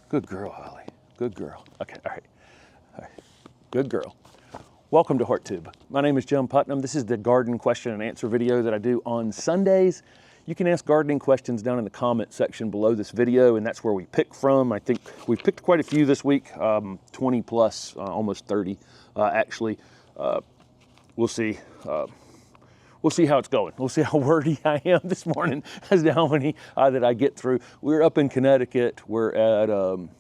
Good girl, Holly. Good girl. Okay, all right. All right. Good girl. Welcome to HortTube. My name is John Putnam. This is the garden question and answer video that I do on Sundays. You can ask gardening questions down in the comment section below this video, and that's where we pick from. I think we've picked quite a few this week, 20 plus, almost 30 actually. We'll see. We'll see how it's going. We'll see how wordy I am this morning as to how many that I get through. We're up in Connecticut. We're at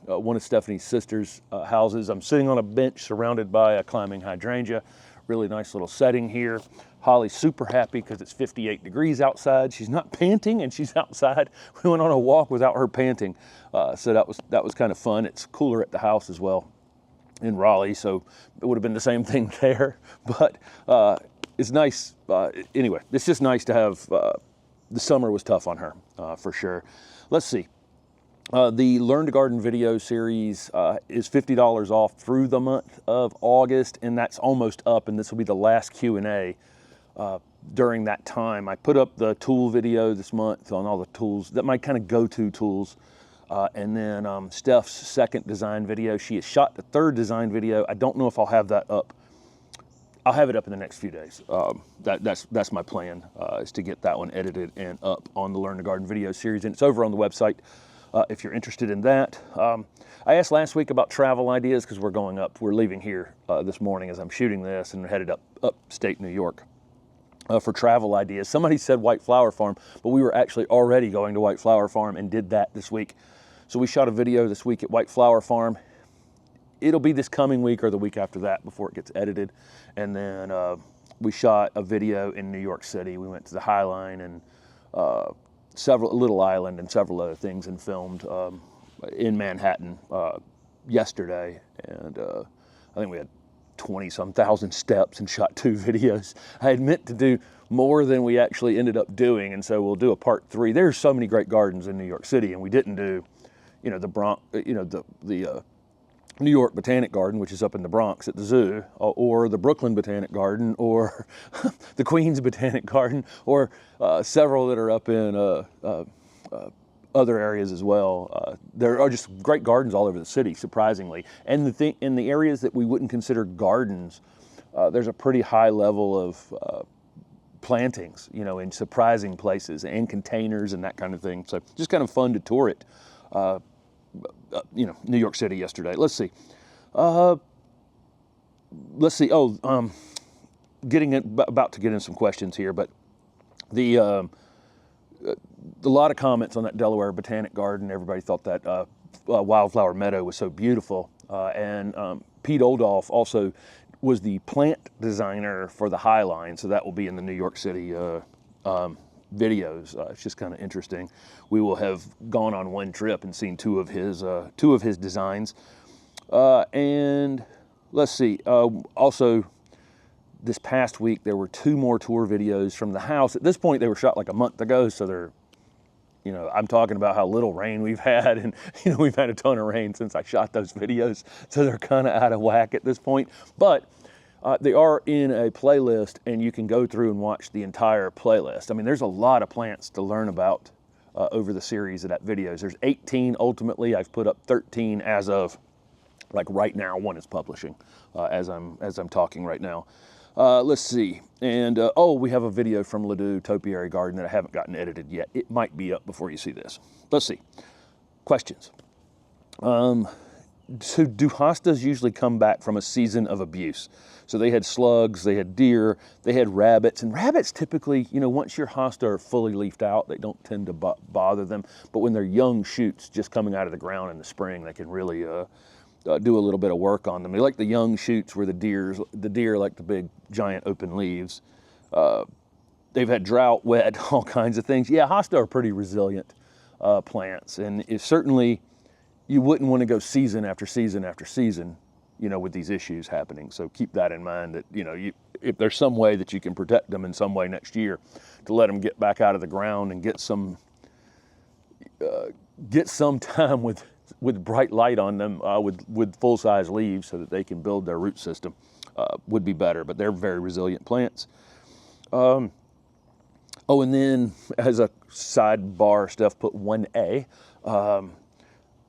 one of Stephanie's sister's houses. I'm sitting on a bench surrounded by a climbing hydrangea. Really nice little setting here. Holly's super happy because it's 58 degrees outside. She's not panting and she's outside. We went on a walk without her panting. So that was kind of fun. It's cooler at the house as well in Raleigh, so it would have been the same thing there. But it's nice. Anyway, it's just nice to have, the summer was tough on her, for sure. Let's see. The Learn to Garden video series is $50 off through the month of August, and that's almost up, and this will be the last Q&A during that time. I put up the tool video this month on all the tools, that my kind of go-to tools, and then Steph's second design video. She has shot the third design video. I don't know if I'll have that up. I'll have it up in the next few days. That's my plan, is to get that one edited and up on the Learn to Garden video series, and it's over on the website if you're interested in that. I asked last week about travel ideas because we're leaving here this morning as I'm shooting this and headed upstate New York for travel ideas. Somebody said White Flower Farm, but we were actually already going to White Flower Farm and did that this week. So we shot a video this week at White Flower Farm. It'll be this coming week or the week after that before it gets edited. And then we shot a video in New York City. We went to the High Line and Little Island and several other things, and filmed in Manhattan yesterday. And I think we had 20-some thousand steps and shot 2 videos. I had meant to do more than we actually ended up doing, and so we'll do a part 3. There's so many great gardens in New York City, and we didn't do, the New York Botanic Garden, which is up in the Bronx at the zoo, or the Brooklyn Botanic Garden, or the Queens Botanic Garden, or several that are up in other areas as well. There are just great gardens all over the city, surprisingly. And in the areas that we wouldn't consider gardens, there's a pretty high level of plantings, in surprising places, and containers and that kind of thing. So just kind of fun to tour it. New York City yesterday. Let's see. About to get in some questions here, but a lot of comments on that Delaware Botanic Garden. Everybody thought that Wildflower Meadow was so beautiful. And Pete Oldolf also was the plant designer for the High Line, so that will be in the New York City videos. It's just kind of interesting. We will have gone on one trip and seen two of his designs. And let's see. Also, this past week there were 2 more tour videos from the house. At this point, they were shot like a month ago, so they're, I'm talking about how little rain we've had, and we've had a ton of rain since I shot those videos, so they're kind of out of whack at this point. But they are in a playlist, and you can go through and watch the entire playlist. I mean, there's a lot of plants to learn about over the series of that videos. There's 18 ultimately. I've put up 13 as of like right now. One is publishing as I'm talking right now. Let's see. And we have a video from Ladue Topiary Garden that I haven't gotten edited yet. It might be up before you see this. Let's see. Questions. So do hostas usually come back from a season of abuse? So they had slugs, they had deer, they had rabbits, and rabbits typically, once your hosta are fully leafed out, they don't tend to bother them. But when they're young shoots just coming out of the ground in the spring, they can really do a little bit of work on them. They like the young shoots where the deer like the big giant open leaves. They've had drought, wet, all kinds of things. Yeah, hosta are pretty resilient plants, and it's certainly, you wouldn't want to go season after season after season, with these issues happening. So keep that in mind, that, if there's some way that you can protect them in some way next year to let them get back out of the ground and get some time with bright light on them, with full-size leaves so that they can build their root system, would be better. But they're very resilient plants. And then as a sidebar, Steph put 1A.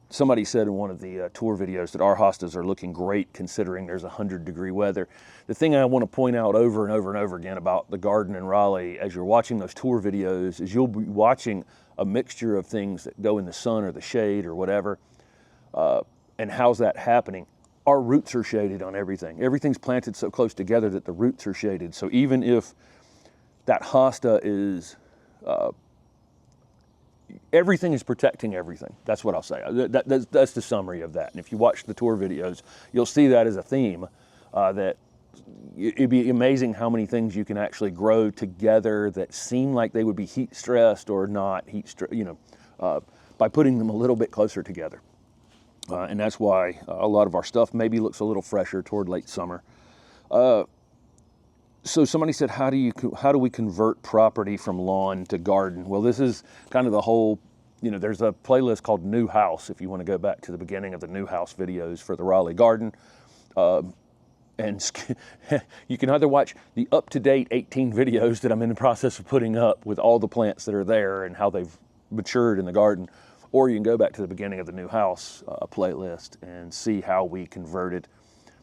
Somebody said in one of the tour videos that our hostas are looking great considering there's 100-degree weather. The thing I want to point out over and over and over again about the garden in Raleigh as you're watching those tour videos is you'll be watching a mixture of things that go in the sun or the shade or whatever. And how's that happening? Our roots are shaded on everything. Everything's planted so close together that the roots are shaded. So even if that hosta is everything is protecting everything. That's what I'll say. That's the summary of that. And if you watch the tour videos, you'll see that as a theme, that it'd be amazing how many things you can actually grow together that seem like they would be heat stressed or not by putting them a little bit closer together. And that's why a lot of our stuff maybe looks a little fresher toward late summer. So somebody said, how do we convert property from lawn to garden? Well, this is kind of the whole, there's a playlist called New House, if you want to go back to the beginning of the New House videos for the Raleigh garden. And you can either watch the up-to-date 18 videos that I'm in the process of putting up with all the plants that are there and how they've matured in the garden, or you can go back to the beginning of the New House playlist and see how we converted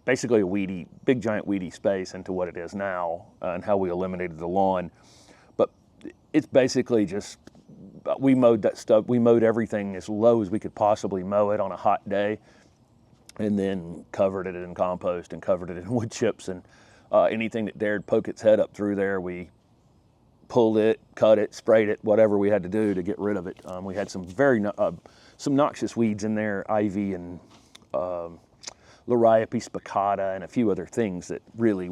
basically a big giant weedy space into what it is now, and how we eliminated the lawn. But it's basically just, we mowed that stuff, we mowed everything as low as we could possibly mow it on a hot day, and then covered it in compost and covered it in wood chips, and anything that dared poke its head up through there, we pulled it, cut it, sprayed it, whatever we had to do to get rid of it. We had some some noxious weeds in there, ivy and Liriope spicata and a few other things that really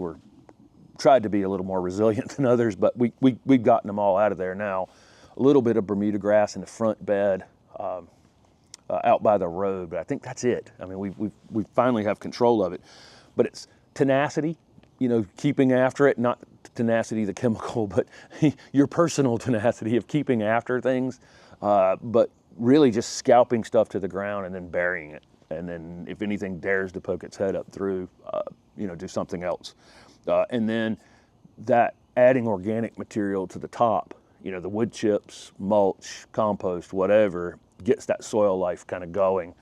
tried to be a little more resilient than others, but we've gotten them all out of there now. A little bit of Bermuda grass in the front bed out by the road, but I think that's it. I mean, we finally have control of it, but it's tenacity, keeping after it, not tenacity the chemical, but your personal tenacity of keeping after things, but really just scalping stuff to the ground and then burying it. And then if anything dares to poke its head up through, do something else. And then that adding organic material to the top, the wood chips, mulch, compost, whatever, gets that soil life kind of going.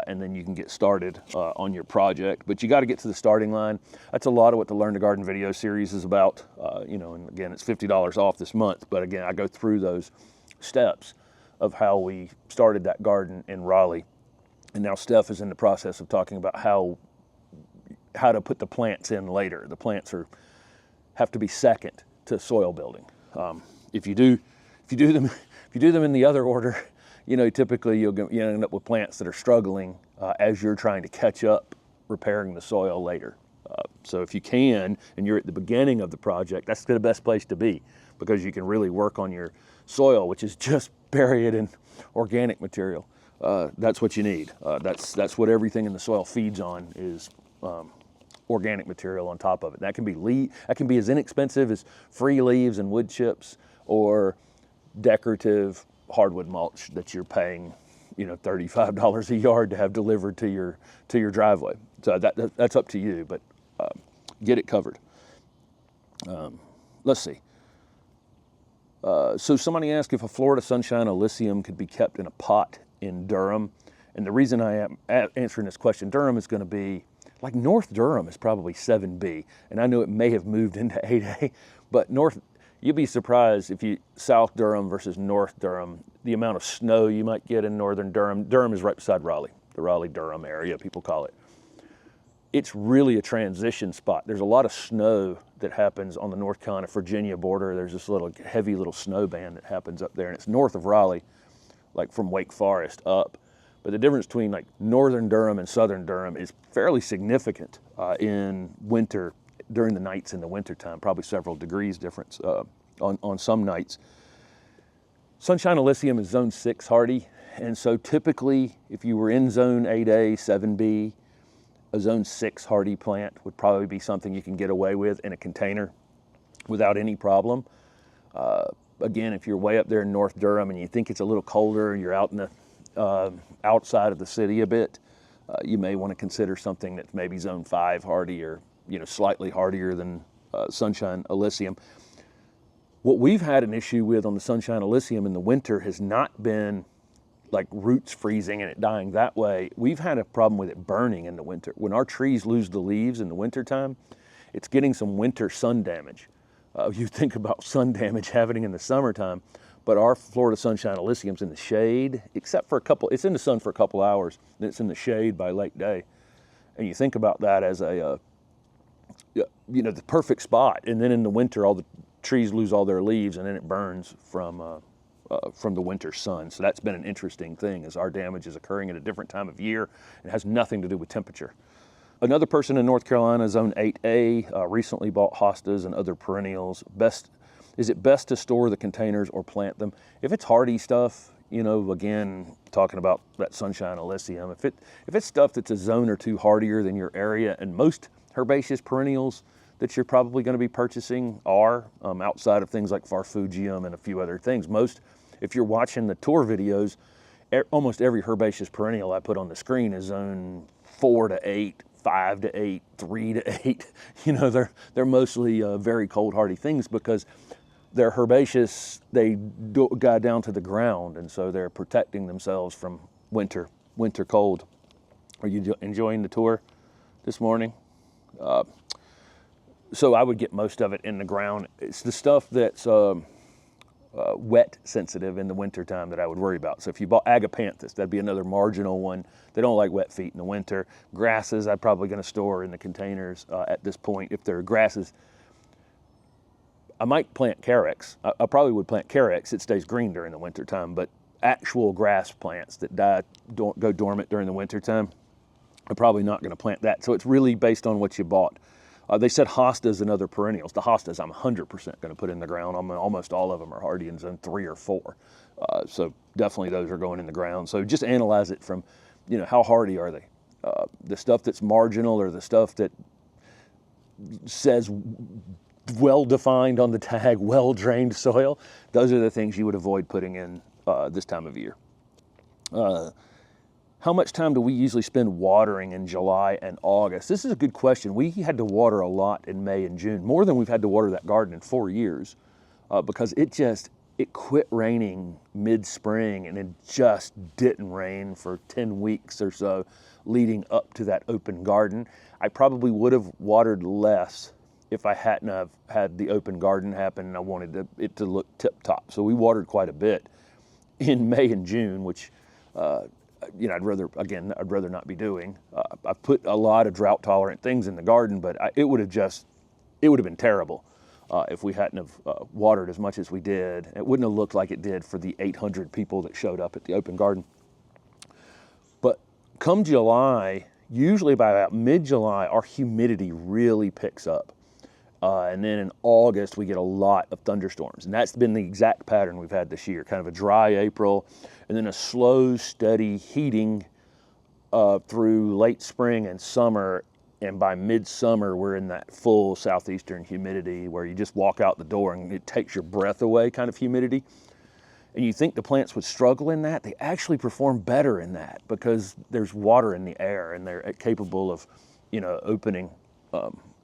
And then you can get started on your project. But you got to get to the starting line. That's a lot of what the Learn to Garden video series is about. And again, it's $50 off this month. But again, I go through those steps of how we started that garden in Raleigh. And now Steph is in the process of talking about how to put the plants in later. The plants have to be second to soil building. If you do them in the other order, typically you'll end up with plants that are struggling as you're trying to catch up repairing the soil later. So if you can, and you're at the beginning of the project, that's the best place to be, because you can really work on your soil, which is just bury it in organic material. That's what you need. That's what everything in the soil feeds on, is organic material on top of it. That can be as inexpensive as free leaves and wood chips, or decorative hardwood mulch that you're paying, $35 a yard to have delivered to your driveway. So that's up to you, but get it covered. Let's see. So somebody asked if a Florida Sunshine Alyssum could be kept in a pot in Durham. And the reason I am answering this question, Durham is going to be, like North Durham is probably 7B. And I know it may have moved into 8A, but you'd be surprised if South Durham versus North Durham, the amount of snow you might get in northern Durham. Durham is right beside Raleigh, the Raleigh-Durham area, people call it. It's really a transition spot. There's a lot of snow that happens on the North Carolina, Virginia border. There's this heavy little snow band that happens up there, and it's north of Raleigh, like from Wake Forest up. But the difference between like northern Durham and southern Durham is fairly significant in winter, during the nights in the wintertime, probably several degrees difference on some nights. Sunshine Alyssum is zone 6 hardy, and so typically if you were in zone 8A, 7B, a zone 6 hardy plant would probably be something you can get away with in a container without any problem. Again, if you're way up there in North Durham and you think it's a little colder and you're out in the outside of the city a bit, you may want to consider something that's maybe zone 5 hardy, or slightly hardier than Sunshine Alyssum. What we've had an issue with on the Sunshine Alyssum in the winter has not been like roots freezing and it dying that way. We've had a problem with it burning in the winter. When our trees lose the leaves in the wintertime, it's getting some winter sun damage. You think about sun damage happening in the summertime, but our Florida Sunshine Alyssium's in the shade, except for it's in the sun for a couple hours, then it's in the shade by late day. And you think about that as a, the perfect spot. And then in the winter, all the trees lose all their leaves and then it burns from the winter sun. So that's been an interesting thing, as our damage is occurring at a different time of year. It has nothing to do with temperature. Another person in North Carolina, Zone 8A, recently bought hostas and other perennials. Is it best to store the containers or plant them? If it's hardy stuff, again, talking about that Sunshine Alyssium, if it's stuff that's a zone or two hardier than your area, and most herbaceous perennials that you're probably going to be purchasing are, outside of things like Farfugium and a few other things. If you're watching the tour videos, almost every herbaceous perennial I put on the screen is zone 4 to 8, 5 to 8, 3 to 8. They're mostly very cold hardy things because they're herbaceous, they go down to the ground, and so they're protecting themselves from winter cold. Are you enjoying the tour this morning? So I would get most of it in the ground. It's the stuff that's wet sensitive in the wintertime that I would worry about. So if you bought agapanthus, that'd be another marginal one. They don't like wet feet in the winter. Grasses, I'm probably going to store in the containers at this point. If they're grasses, I might plant carex. I probably would plant carex. It stays green during the wintertime, but actual grass plants that go dormant during the wintertime, I'm probably not going to plant that. So it's really based on what you bought. They said hostas and other perennials. The hostas I'm 100% going to put in the ground. Almost all of them are hardy in zone 3 or 4. So definitely those are going in the ground. So just analyze it from, how hardy are they? The stuff that's marginal or the stuff that says well-defined on the tag, well-drained soil, those are the things you would avoid putting in this time of year. How much time do we usually spend watering in July and August? This is a good question. We had to water a lot in May and June, more than we've had to water that garden in 4 years, because it quit raining mid-spring and it just didn't rain for 10 weeks or so leading up to that open garden. I probably would have watered less if I hadn't have had the open garden happen and I wanted it to look tip-top. So we watered quite a bit in May and June, which I'd rather not be doing. I put a lot of drought-tolerant things in the garden, but it would have been terrible if we hadn't have watered as much as we did. It wouldn't have looked like it did for the 800 people that showed up at the open garden. But come July, usually by about mid-July, our humidity really picks up. And then in August, we get a lot of thunderstorms. And that's been the exact pattern we've had this year, kind of a dry April, and then a slow, steady heating through late spring and summer. And by midsummer, we're in that full southeastern humidity where you just walk out the door and it takes your breath away kind of humidity. And you think the plants would struggle in that. They actually perform better in that because there's water in the air and they're capable of,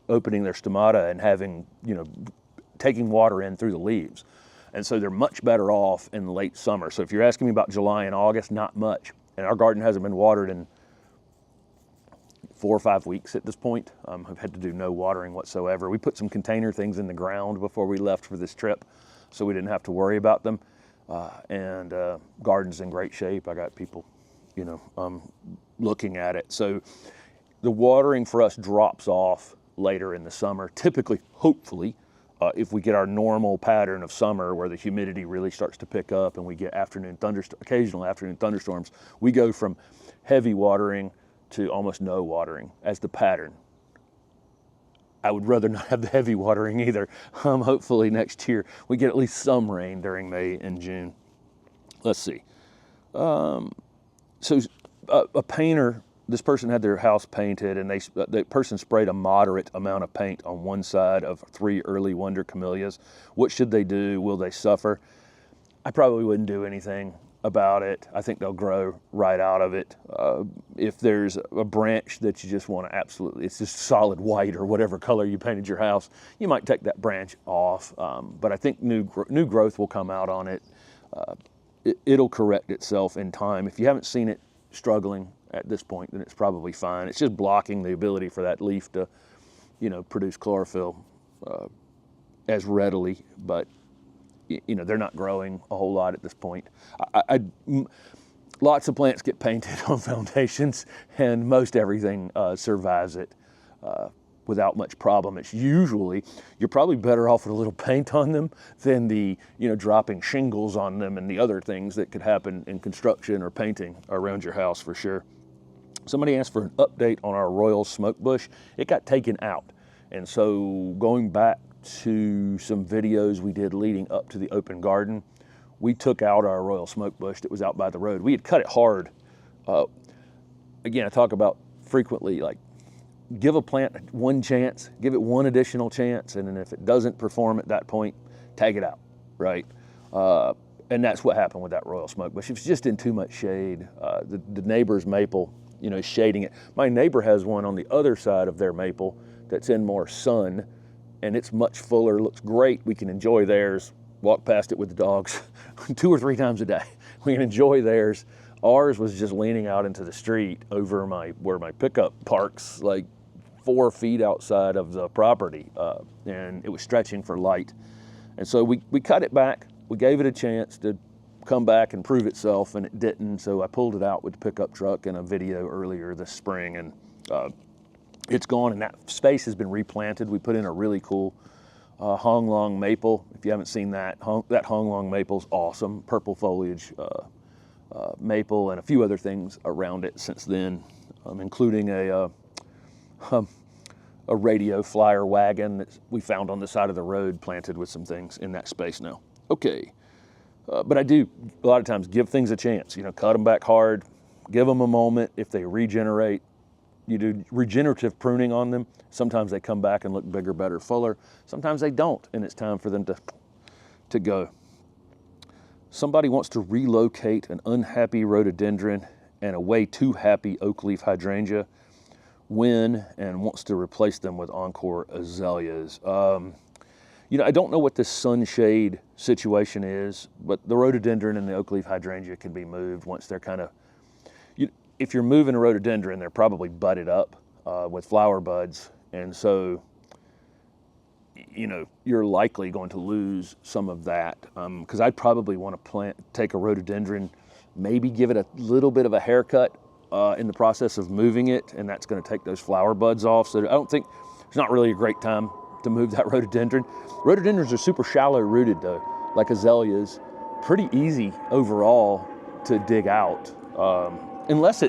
opening their stomata and having, taking water in through the leaves. And so they're much better off in late summer. So if you're asking me about July and August, not much. And our garden hasn't been watered in 4 or 5 weeks at this point. I've had to do no watering whatsoever. We put some container things in the ground before we left for this trip, so we didn't have to worry about them. And garden's in great shape. I got people, looking at it. So the watering for us drops off later in the summer, typically, hopefully, if we get our normal pattern of summer where the humidity really starts to pick up and we get occasional afternoon thunderstorms, we go from heavy watering to almost no watering as the pattern. I would rather not have the heavy watering either. Hopefully next year we get at least some rain during May and June. Let's see. So a painter, this person had their house painted and the person sprayed a moderate amount of paint on one side of 3 early wonder camellias. What should they do? Will they suffer? I probably wouldn't do anything about it. I think they'll grow right out of it. If there's a branch that you just want to it's just solid white or whatever color you painted your house, you might take that branch off. But I think new growth will come out on it. it'll correct itself in time. If you haven't seen it struggling at this point, then it's probably fine. It's just blocking the ability for that leaf to, produce chlorophyll as readily, but they're not growing a whole lot at this point. Lots of plants get painted on foundations, and most everything survives it without much problem. It's usually, you're probably better off with a little paint on them than the, dropping shingles on them and the other things that could happen in construction or painting around your house for sure. Somebody asked for an update on our royal smoke bush. It got taken out. And so going back to some videos we did leading up to the open garden, we took out our royal smoke bush that was out by the road. We had cut it hard. Again, I talk about frequently, like, give a plant one chance, give it one additional chance, and then if it doesn't perform at that point, tag it out, right? And that's what happened with that royal smoke bush. It was just in too much shade. The neighbor's maple, is shading it. My neighbor has one on the other side of their maple that's in more sun, and it's much fuller, looks great. We can enjoy theirs, walk past it with the dogs 2 or 3 times a day. We can enjoy theirs. Ours was just leaning out into the street over where my pickup parks, like 4 feet outside of the property, and it was stretching for light. And so we cut it back. We gave it a chance to come back and prove itself, and it didn't. So I pulled it out with the pickup truck in a video earlier this spring, and it's gone, and that space has been replanted. We put in a really cool honglong maple. If you haven't seen that, that honglong maple's awesome. Purple foliage maple and a few other things around it since then, including a radio flyer wagon that we found on the side of the road planted with some things in that space now. Okay, but I do a lot of times give things a chance, cut them back hard, give them a moment. If they regenerate, you do regenerative pruning on them. Sometimes they come back and look bigger, better, fuller. Sometimes they don't, and it's time for them to go. Somebody wants to relocate an unhappy rhododendron and a way too happy oak leaf hydrangea and wants to replace them with encore azaleas. I don't know what this sunshade situation is, but the rhododendron and the oak leaf hydrangea can be moved once they're kind of, if you're moving a rhododendron, they're probably budded up with flower buds. And so, you're likely going to lose some of that. Because I'd probably want to take a rhododendron, maybe give it a little bit of a haircut in the process of moving it, and that's going to take those flower buds off. So I don't think, it's not really a great time to move that rhododendron. Rhododendrons are super shallow rooted though, like azaleas. Pretty easy overall to dig out. Unless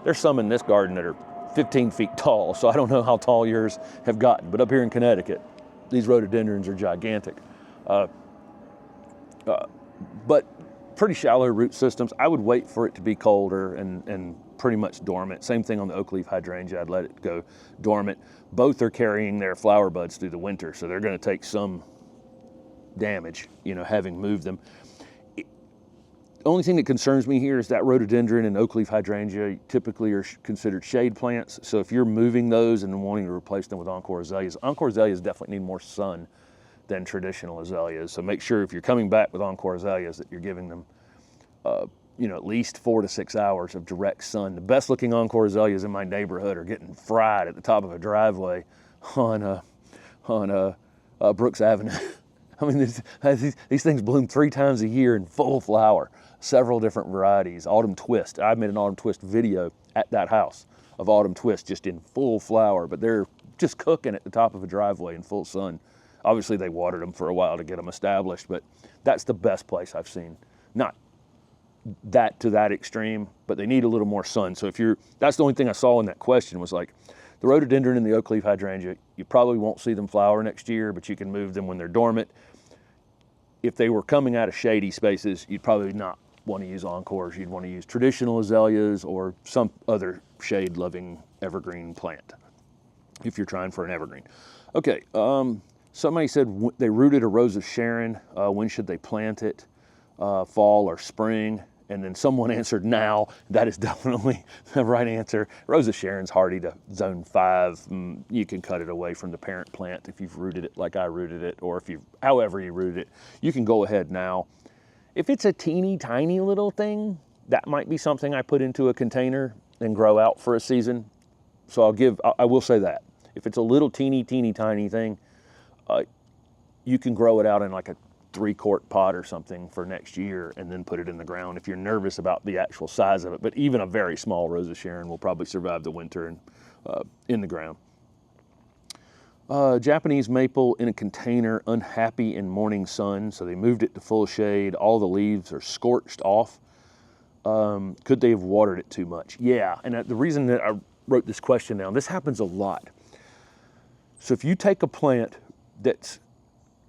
there's some in this garden that are 15 feet tall, so I don't know how tall yours have gotten, but up here in Connecticut, these rhododendrons are gigantic. But pretty shallow root systems. I would wait for it to be colder and pretty much dormant. Same thing on the oak leaf hydrangea, I'd let it go dormant. Both are carrying their flower buds through the winter, so they're gonna take some damage, having moved them. The only thing that concerns me here is that rhododendron and oak leaf hydrangea typically are considered shade plants. So if you're moving those and wanting to replace them with encore azaleas definitely need more sun than traditional azaleas. So make sure if you're coming back with encore azaleas that you're giving them, at least 4 to 6 hours of direct sun. The best looking encore azaleas in my neighborhood are getting fried at the top of a driveway on Brooks Avenue. I mean, these things bloom 3 times a year in full flower. Several different varieties. Autumn Twist. I made an Autumn Twist video at that house of Autumn Twist just in full flower, but they're just cooking at the top of a driveway in full sun. Obviously they watered them for a while to get them established, but that's the best place I've seen. Not that to that extreme, but they need a little more sun. So that's the only thing I saw in that question was like the rhododendron and the oak leaf hydrangea, you probably won't see them flower next year, but you can move them when they're dormant. If they were coming out of shady spaces, you'd probably not want to use encores. You'd want to use traditional azaleas or some other shade-loving evergreen plant if you're trying for an evergreen. Okay, somebody said they rooted a rose of Sharon. When should they plant it? Fall or spring? And then someone answered now. That is definitely the right answer. Rose of Sharon's hardy to zone 5. You can cut it away from the parent plant if you've rooted it like I rooted it, or however you rooted it. You can go ahead now If it's a teeny tiny little thing, that might be something I put into a container and grow out for a season. So I will say that. If it's a little teeny tiny thing, you can grow it out in like a 3-quart pot or something for next year and then put it in the ground if you're nervous about the actual size of it. But even a very small Rose of Sharon will probably survive the winter and in the ground. Japanese maple in a container, unhappy in morning sun, so they moved it to full shade. All the leaves are scorched off. Could they have watered it too much? Yeah, and the reason that I wrote this question down, this happens a lot. So if you take a plant that's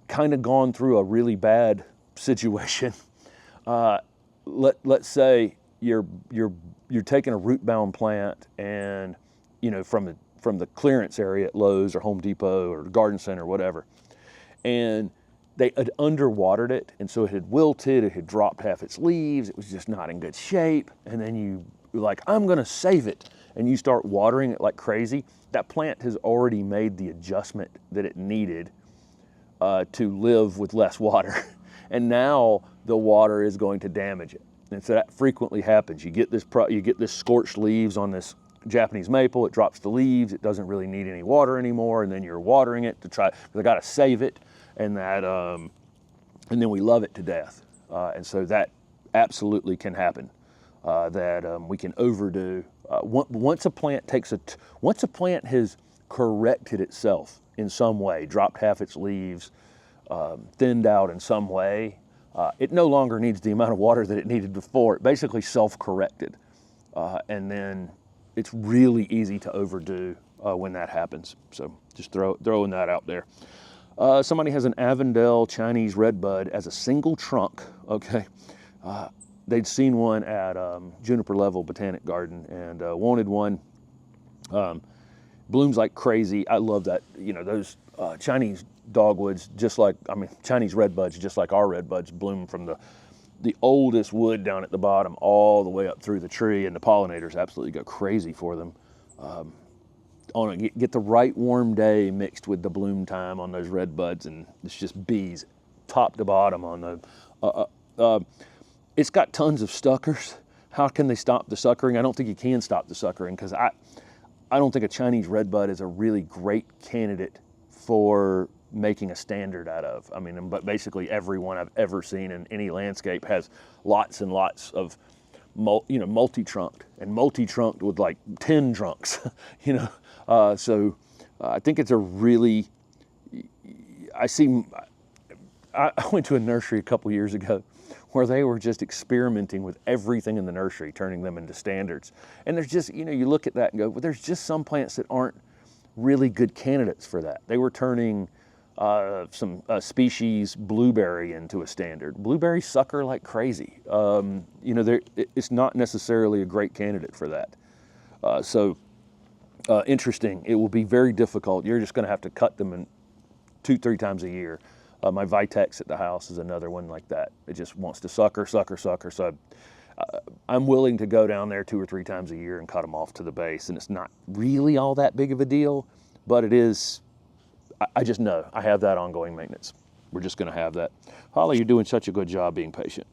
kind of gone through a really bad situation, let's say you're taking a root-bound plant and, you know, from the clearance area at Lowe's or Home Depot or Garden Center or whatever, and they had underwatered it, and so it had wilted, it had dropped half its leaves, it was just not in good shape, and then you're like, I'm gonna save it, and you start watering it like crazy. That plant has already made the adjustment that it needed to live with less water, and now the water is going to damage it. And so that frequently happens. You get this scorched leaves on this Japanese maple, it drops the leaves, it doesn't really need any water anymore, and then you're watering it to try, because I gotta save it, and then we love it to death. And so that absolutely can happen, that we can overdo. Once a plant has corrected itself in some way, dropped half its leaves, thinned out in some way, it no longer needs the amount of water that it needed before. It basically self-corrected. And then it's really easy to overdo when that happens. So just throwing that out there. Somebody has an Avondale Chinese redbud as a single trunk, okay. They'd seen one at Juniper Level Botanic Garden and wanted one. Blooms like crazy. I love that, you know, those Chinese dogwoods, Chinese redbuds, just like our redbuds, bloom from the oldest wood down at the bottom all the way up through the tree, and the pollinators absolutely go crazy for them. Get the right warm day mixed with the bloom time on those redbuds, and it's just bees top to bottom on the. It's got tons of suckers. How can they stop the suckering? I don't think you can stop the suckering, because I don't think a Chinese redbud is a really great candidate for making a standard out of. I mean, but basically everyone I've ever seen in any landscape has lots and lots of, multi-trunked, and multi-trunked with like 10 trunks, So I think it's a really, I went to a nursery a couple years ago where they were just experimenting with everything in the nursery, turning them into standards. And there's just, you look at that and go, well, there's just some plants that aren't really good candidates for that. They were turning some species blueberry into a standard. Blueberries sucker like crazy. It's not necessarily a great candidate for that. Interesting. It will be very difficult. You're just going to have to cut them in 2-3 times a year. My Vitex at the house is another one like that. It just wants to sucker. So I'm willing to go down there 2 or 3 times a year and cut them off to the base. And it's not really all that big of a deal, but it is. I just know I have that ongoing maintenance. We're just going to have that. Holly, you're doing such a good job being patient.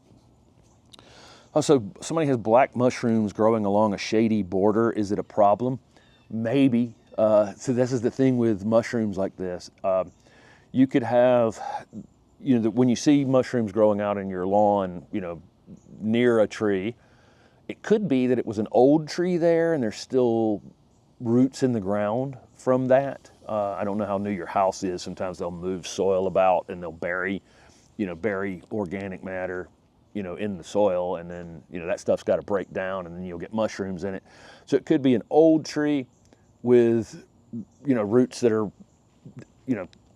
So somebody has black mushrooms growing along a shady border. Is it a problem? Maybe. So this is the thing with mushrooms like this. You could have, when you see mushrooms growing out in your lawn, near a tree, it could be that it was an old tree there and there's still roots in the ground from that. I don't know how new your house is. Sometimes they'll move soil about and they'll bury organic matter, in the soil, and then, that stuff's got to break down and then you'll get mushrooms in it. So it could be an old tree with, roots that are,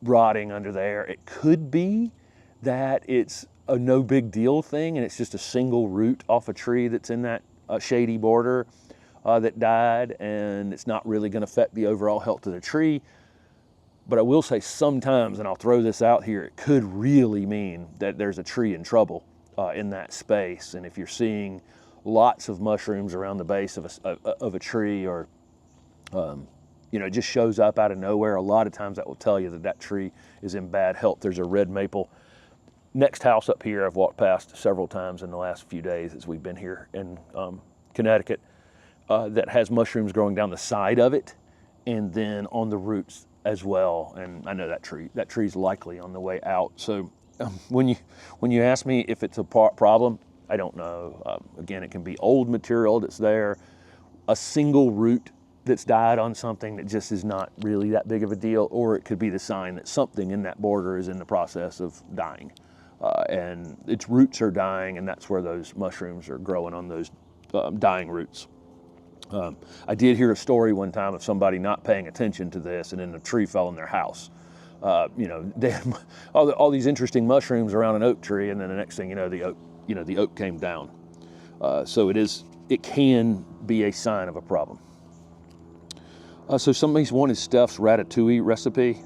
rotting under there. It could be that it's a no big deal thing and it's just a single root off a tree that's in that shady border that died, and it's not really going to affect the overall health of the tree. But I will say sometimes, and I'll throw this out here, it could really mean that there's a tree in trouble in that space. And if you're seeing lots of mushrooms around the base of a tree, or it just shows up out of nowhere, a lot of times that will tell you that tree is in bad health. There's a red maple Next house up here I've walked past several times in the last few days as we've been here in Connecticut, that has mushrooms growing down the side of it and then on the roots as well. And I know that tree's likely on the way out. So when you ask me if it's a problem, I don't know. Again, it can be old material that's there, a single root that's died on something that just is not really that big of a deal, or it could be the sign that something in that border is in the process of dying. And its roots are dying, and that's where those mushrooms are growing, on those dying roots. I did hear a story one time of somebody not paying attention to this, and then a tree fell in their house. They had all these interesting mushrooms around an oak tree, and then the next thing you know, the oak came down. So it can be a sign of a problem. So somebody's wanted Steph's Ratatouille recipe.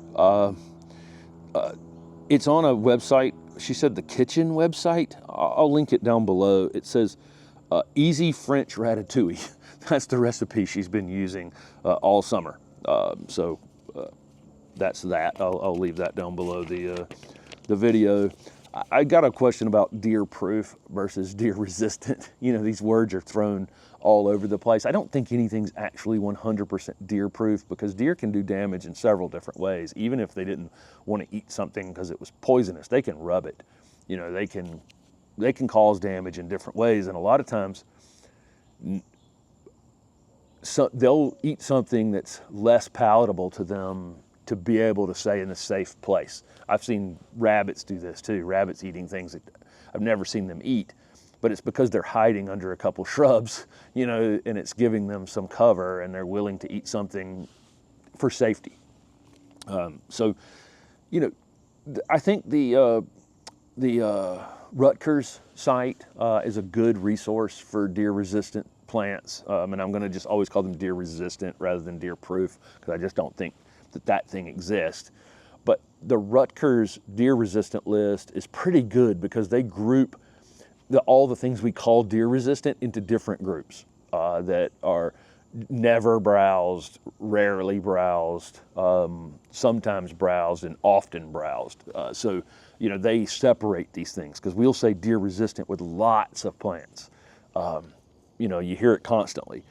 It's on a website. She said the kitchen website. I'll link it down below. It says Easy French Ratatouille. That's the recipe she's been using all summer. So that's that. I'll leave that down below the video. I got a question about deer proof versus deer resistant. These words are thrown all over the place. I don't think anything's actually 100% deer proof, because deer can do damage in several different ways. Even if they didn't want to eat something because it was poisonous, they can rub it. They can cause damage in different ways, and a lot of times they'll eat something that's less palatable to them to be able to stay in a safe place. I've seen rabbits do this too. Rabbits eating things that I've never seen them eat, but it's because they're hiding under a couple shrubs, and it's giving them some cover, and they're willing to eat something for safety. So, I think the Rutgers site is a good resource for deer-resistant plants, and I'm going to just always call them deer-resistant rather than deer-proof, because I just don't think that thing exists. But the Rutgers deer-resistant list is pretty good, because they group all the things we call deer-resistant into different groups that are never browsed, rarely browsed, sometimes browsed, and often browsed. So, they separate these things, because we'll say deer-resistant with lots of plants. You hear it constantly,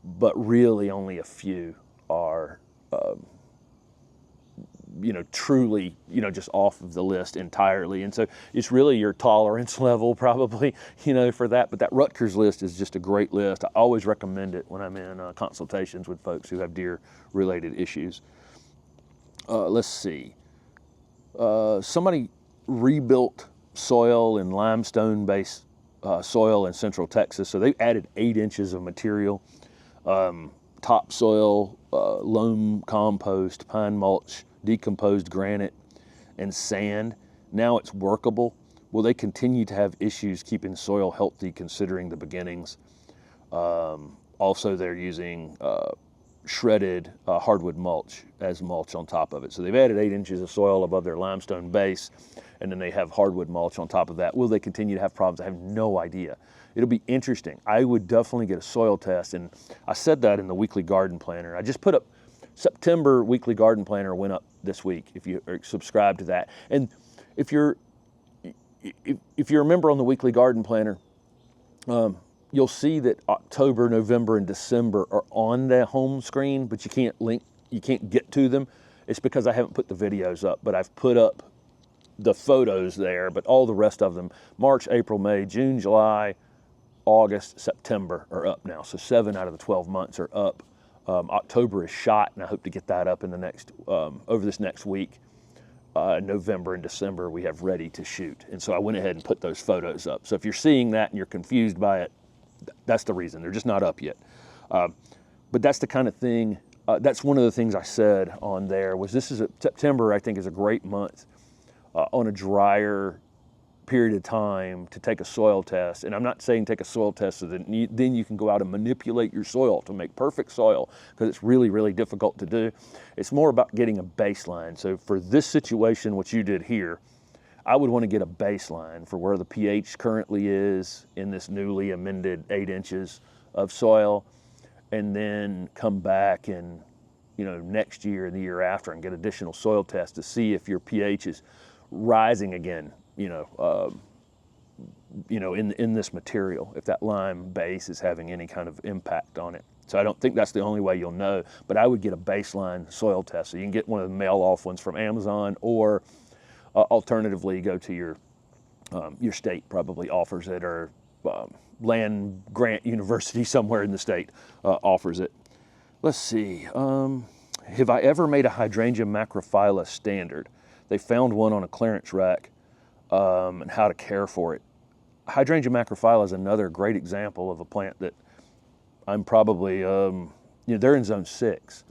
but really only a few are truly, just off of the list entirely. And so it's really your tolerance level probably, for that. But that Rutgers list is just a great list. I always recommend it when I'm in consultations with folks who have deer-related issues. Let's see. Somebody rebuilt soil in limestone-based soil in Central Texas. So they added 8 inches of material, topsoil, loam compost, pine mulch, decomposed granite, and sand. Now it's workable. Will they continue to have issues keeping soil healthy considering the beginnings? Also, they're using shredded hardwood mulch as mulch on top of it. So they've added 8 inches of soil above their limestone base, and then they have hardwood mulch on top of that. Will they continue to have problems? I have no idea. It'll be interesting. I would definitely get a soil test, and I said that in the weekly garden planner. I just put up September weekly garden planner went up this week, if you are subscribed to that. And if you're a member on the weekly garden planner, you'll see that October, November, and December are on the home screen, but you can't get to them. It's because I haven't put the videos up, but I've put up the photos there, but all the rest of them, March, April, May, June, July, August, September are up now. So 7 out of the 12 months are up. October is shot, and I hope to get that up in the next, over this next week. November and December we have ready to shoot. And so I went ahead and put those photos up. So if you're seeing that and you're confused by it, that's the reason. They're just not up yet. But that's the kind of thing, that's one of the things I said on there was September I think is a great month on a drier period of time to take a soil test. And I'm not saying take a soil test so that then you can go out and manipulate your soil to make perfect soil, because it's really, really difficult to do. It's more about getting a baseline. So for this situation, what you did here, I would want to get a baseline for where the pH currently is in this newly amended 8 inches of soil, and then come back and, next year and the year after and get additional soil tests to see if your pH is rising again in this material, if that lime base is having any kind of impact on it. So I don't think that's the only way you'll know, but I would get a baseline soil test. So you can get one of the mail-off ones from Amazon, or alternatively go to your state probably offers it, or land grant university somewhere in the state offers it. Let's see, have I ever made a Hydrangea Macril standard? They found one on a clearance rack, and how to care for it. Hydrangea Macril is another great example of a plant that I'm probably, they're in zone 6.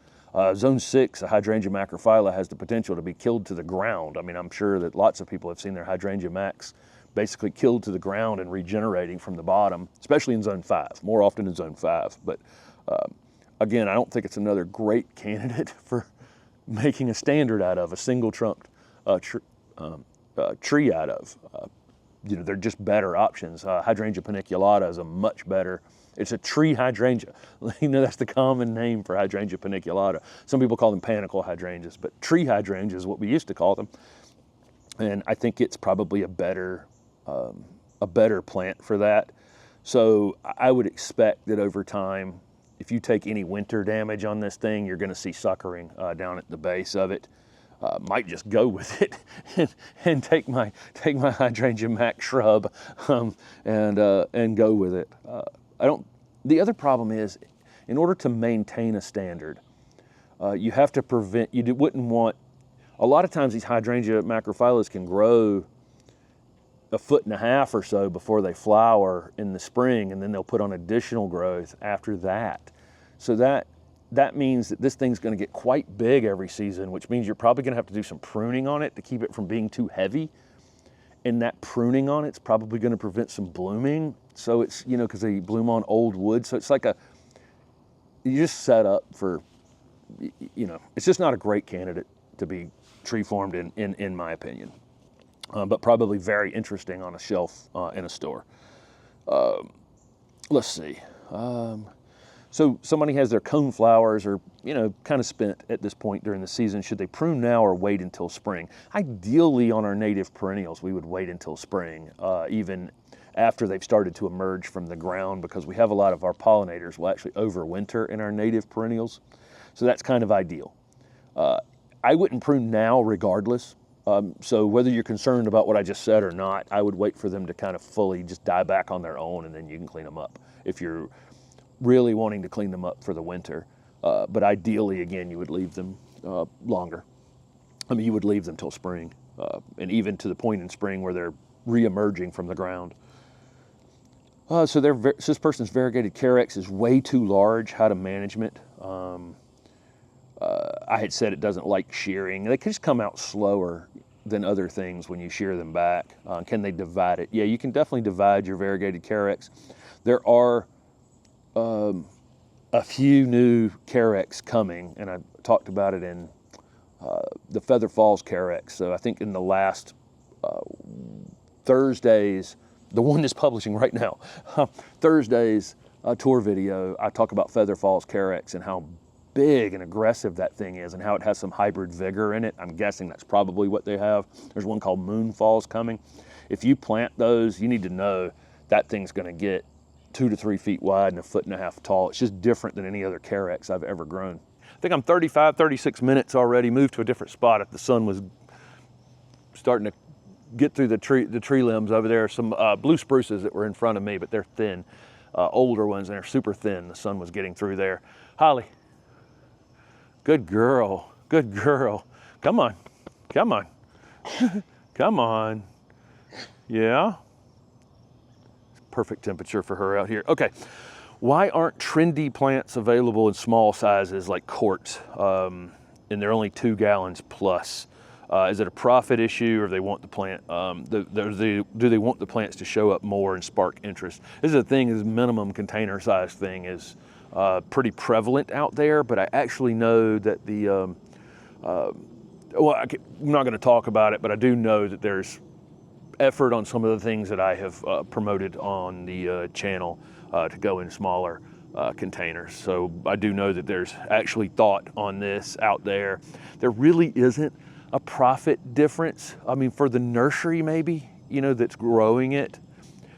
Zone 6, a Hydrangea Macril has the potential to be killed to the ground. I mean, I'm sure that lots of people have seen their Hydrangea Macs basically killed to the ground and regenerating from the bottom, especially in zone 5, more often in zone 5. But again, I don't think it's another great candidate for making a standard out of, a single trunked tree out of. They're just better options. Hydrangea paniculata is a much better, it's a tree hydrangea. That's the common name for Hydrangea paniculata. Some people call them panicle hydrangeas, but tree hydrangea is what we used to call them. And I think it's probably a better plant for that. So I would expect that over time, if you take any winter damage on this thing, you're gonna see suckering down at the base of it. Might just go with it and take my Hydrangea Mac shrub and go with it. The other problem is, in order to maintain a standard, you have to prevent, wouldn't want, a lot of times these Hydrangea Macril can grow 1.5 feet or so before they flower in the spring, and then they'll put on additional growth after that. So that means that this thing's gonna get quite big every season, which means you're probably gonna have to do some pruning on it to keep it from being too heavy. And that pruning on it's probably gonna prevent some blooming. So it's, because they bloom on old wood. So it's like you just set up for, it's just not a great candidate to be tree formed in my opinion. But probably very interesting on a shelf in a store. Let's see. So somebody has their cone flowers or, kind of spent at this point during the season. Should they prune now or wait until spring? Ideally on our native perennials, we would wait until spring, even after they've started to emerge from the ground, because we have a lot of our pollinators will actually overwinter in our native perennials. So that's kind of ideal. I wouldn't prune now regardless. So whether you're concerned about what I just said or not, I would wait for them to kind of fully just die back on their own, and then you can clean them up if you're really wanting to clean them up for the winter. But ideally, again, you would leave them longer. You would leave them till spring, and even to the point in spring where they're re-emerging from the ground. So this person's variegated carex is way too large. How to management? I had said it doesn't like shearing. They can just come out slower than other things when you shear them back. Can they divide it? Yeah, you can definitely divide your variegated carex. There are a few new carex coming, and I talked about it in the Feather Falls carex. So I think in the last Thursday's, the one that's publishing right now, Thursday's tour video, I talk about Feather Falls carex and how big and aggressive that thing is and how it has some hybrid vigor in it. I'm guessing that's probably what they have. There's one called Moon Falls coming. If you plant those, you need to know that thing's gonna get 2 to 3 feet wide and 1.5 feet tall. It's just different than any other carex I've ever grown. I think I'm 35, 36 minutes already, moved to a different spot. If the sun was starting to get through the tree limbs over there, some blue spruces that were in front of me, but they're thin, older ones, and they're super thin. The sun was getting through there. Holly, good girl, good girl. Come on, come on, come on. Yeah. Perfect temperature for her out here. Okay, why aren't trendy plants available in small sizes like quarts, and they're only 2 gallons plus? Is it a profit issue, or they want the plant? Do they want the plants to show up more and spark interest? This is the thing: is minimum container size thing is pretty prevalent out there. But I actually know that the well, I'm not going to talk about it, but I do know that there's effort on some of the things that I have promoted on the channel to go in smaller containers. So I do know that there's actually thought on this out there. There really isn't a profit difference. I mean, for the nursery maybe, that's growing it,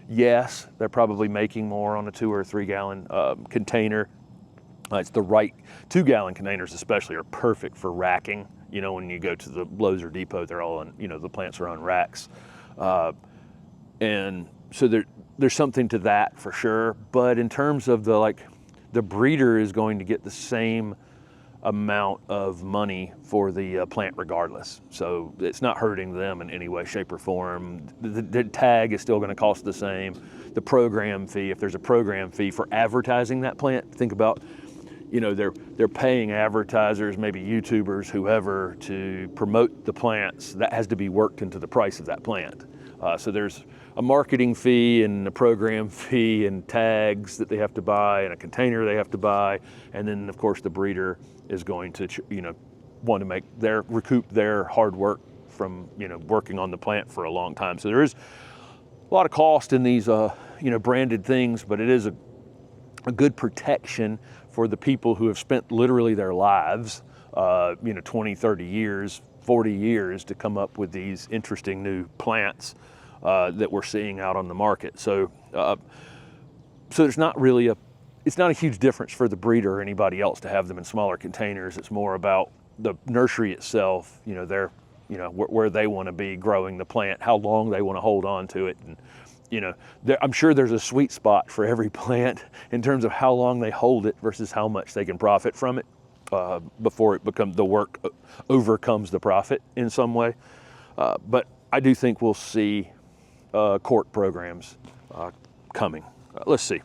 yes, they're probably making more on a 2 or 3 gallon container. It's the right 2-gallon containers, especially, are perfect for racking. When you go to the Lowe's or Depot, they're all on, the plants are on racks. And so there's something to that for sure. But in terms of the breeder is going to get the same amount of money for the plant regardless. So it's not hurting them in any way, shape, or form. The tag is still going to cost the same. The program fee, if there's a program fee for advertising that plant, think about, they're paying advertisers, maybe YouTubers, whoever, to promote the plants. That has to be worked into the price of that plant. So there's a marketing fee and a program fee and tags that they have to buy and a container they have to buy. And then of course the breeder is going to, want to recoup their hard work from, working on the plant for a long time. So there is a lot of cost in these, branded things, but it is a good protection for the people who have spent literally their lives, 20, 30 years, 40 years to come up with these interesting new plants that we're seeing out on the market. So there's not really it's not a huge difference for the breeder or anybody else to have them in smaller containers. It's more about the nursery itself, where they want to be growing the plant, how long they want to hold on to it. And, I'm sure there's a sweet spot for every plant in terms of how long they hold it versus how much they can profit from it before the work overcomes the profit in some way. But I do think we'll see court programs coming. Let's see.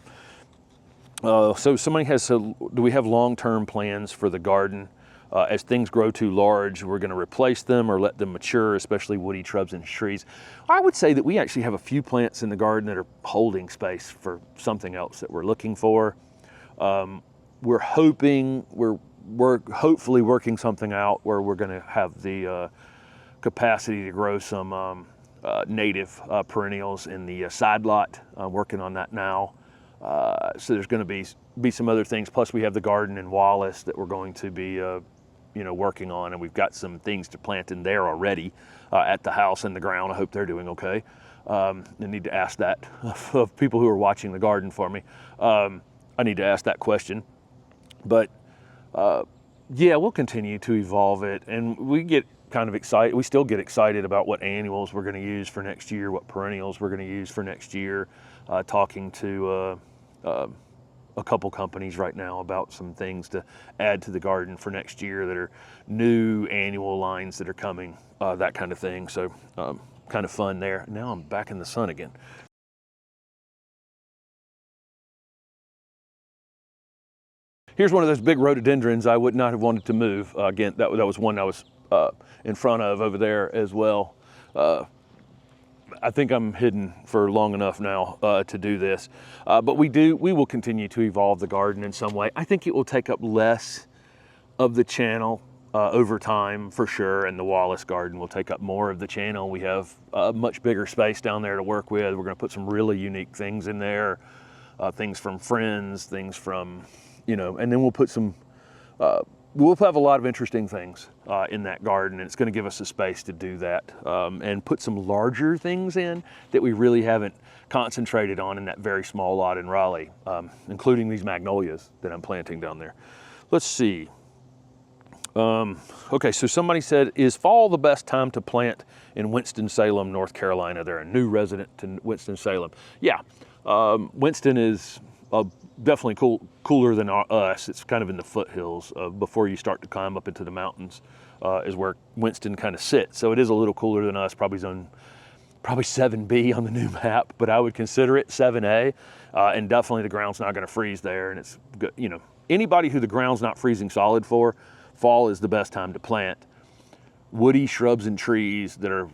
So somebody has said, do we have long-term plans for the garden? As things grow too large, we're going to replace them or let them mature, especially woody shrubs and trees. I would say that we actually have a few plants in the garden that are holding space for something else that we're looking for. We're hopefully working something out where we're going to have the capacity to grow some native perennials in the side lot. Working on that now. So there's going to be some other things. Plus we have the garden in Wallace that we're going to be working on, and we've got some things to plant in there already at the house in the ground. I hope they're doing okay. I need to ask that of people who are watching the garden for me. I need to ask that question. But yeah, we'll continue to evolve it, and we get kind of excited. We still get excited about what annuals we're going to use for next year, what perennials we're going to use for next year. Talking to a couple companies right now about some things to add to the garden for next year that are new annual lines that are coming, that kind of thing. So kind of fun there. Now I'm back in the sun again. Here's one of those big rhododendrons I would not have wanted to move. Again, that was one I was in front of over there as well. I think I'm hidden for long enough now to do this, but we will continue to evolve the garden in some way. I think it will take up less of the channel over time for sure, and the Wallace garden will take up more of the channel. We have a much bigger space down there to work with. We're going to put some really unique things in there, things from friends, things from, and then we'll put some, we'll have a lot of interesting things in that garden, and it's going to give us a space to do that and put some larger things in that we really haven't concentrated on in that very small lot in Raleigh, including these magnolias that I'm planting down there. Let's see. Okay, so somebody said, is fall the best time to plant in Winston-Salem, North Carolina? They're a new resident to Winston-Salem. Yeah, Winston is definitely cooler than us. It's kind of in the foothills before you start to climb up into the mountains is where Winston kind of sits. So it is a little cooler than us, probably 7B on the new map, but I would consider it 7A. And definitely the ground's not going to freeze there. And it's good, anybody who the ground's not freezing solid for, fall is the best time to plant woody shrubs and trees that are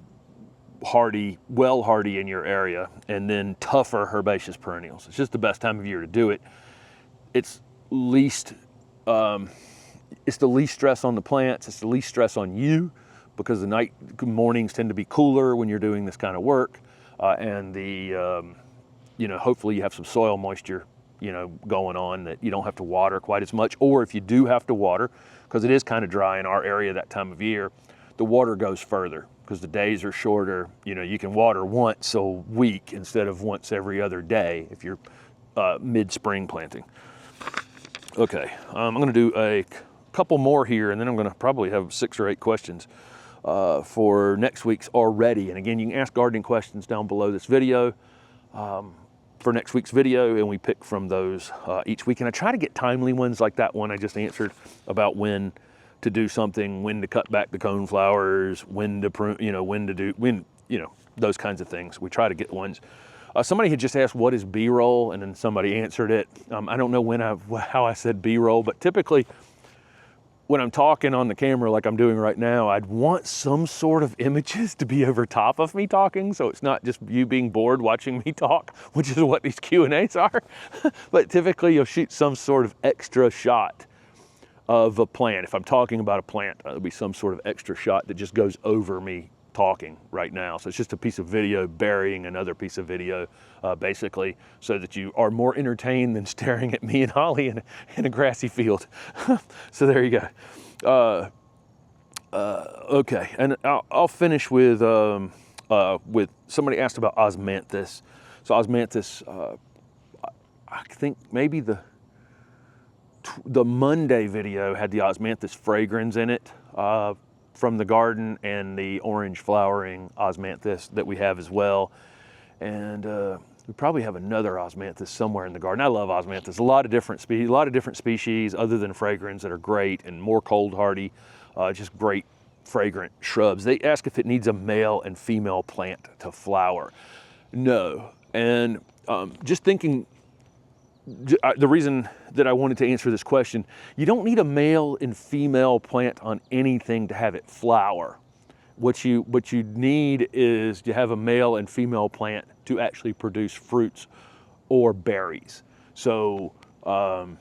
hardy in your area, and then tougher herbaceous perennials. It's just the best time of year to do it. It's the least stress on the plants. It's the least stress on you because the mornings tend to be cooler when you're doing this kind of work, and hopefully you have some soil moisture, going on that you don't have to water quite as much. Or if you do have to water, because it is kind of dry in our area that time of year, the water goes further. because the days are shorter. You know, you can water once a week instead of once every other day if you're mid-spring planting. Okay, I'm going to do a couple more here, and then I'm going to probably have 6 or 8 questions for next week's already. And again, you can ask gardening questions down below this video for next week's video, and we pick from those each week. And I try to get timely ones like that one I just answered about when to do something, when to cut back the cone flowers, when to prune, you know, those kinds of things. We try to get ones. Somebody had just asked, what is B-roll? And then somebody answered it. I don't know how I said B-roll, but typically when I'm talking on the camera like I'm doing right now, I'd want some sort of images to be over top of me talking, so it's not just you being bored watching me talk, which is what these Q&As are. But typically you'll shoot some sort of extra shot of a plant. If I'm talking about a plant, there'll be some sort of extra shot that just goes over me talking right now. So it's just a piece of video burying another piece of video, basically, so that you are more entertained than staring at me and Holly in a grassy field. So there you go. Okay, and I'll finish with somebody asked about osmanthus. So osmanthus, I think maybe the Monday video had the osmanthus fragrans in it from the garden, and the orange flowering osmanthus that we have as well. And we probably have another osmanthus somewhere in the garden. I love osmanthus. A lot of different species other than fragrans that are great and more cold hardy, just great fragrant shrubs. They ask if it needs a male and female plant to flower. No, and just thinking, the reason that I wanted to answer this question, you don't need a male and female plant on anything to have it flower. What you need is to have a male and female plant to actually produce fruits or berries. So that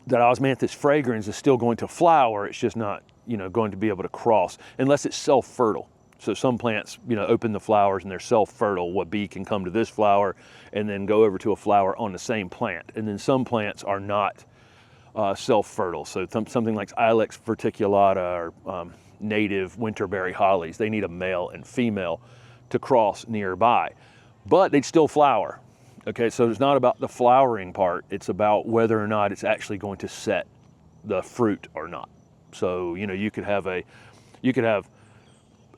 osmanthus fragrans is still going to flower. It's just not, you know, going to be able to cross unless it's self-fertile. So some plants, you know, open the flowers and they're self-fertile. What bee can come to this flower and then go over to a flower on the same plant. And then some plants are not self-fertile. So something like Ilex verticulata or native winterberry hollies, they need a male and female to cross nearby. But they'd still flower. Okay, so it's not about the flowering part. It's about whether or not it's actually going to set the fruit or not. So, you know, you could have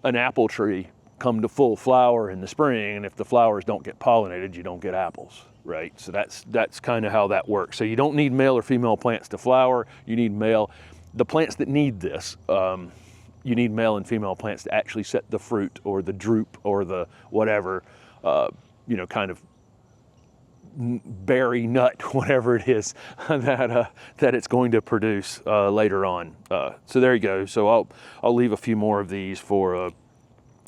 an apple tree come to full flower in the spring, and if the flowers don't get pollinated, you don't get apples, right? So that's kind of how that works. So you don't need male or female plants to flower. You need the plants that need this, you need male and female plants to actually set the fruit or the drupe or the whatever, you know, kind of berry, nut, whatever it is that it's going to produce later on. So there you go. So I'll leave a few more of these for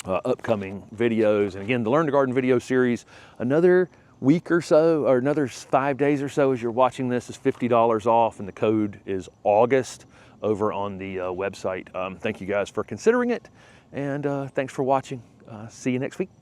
upcoming videos. And again, the Learn to Garden video series, another week or so, or another 5 days or so as you're watching this, is $50 off, and the code is August over on the website. Thank you guys for considering it, and thanks for watching. See you next week.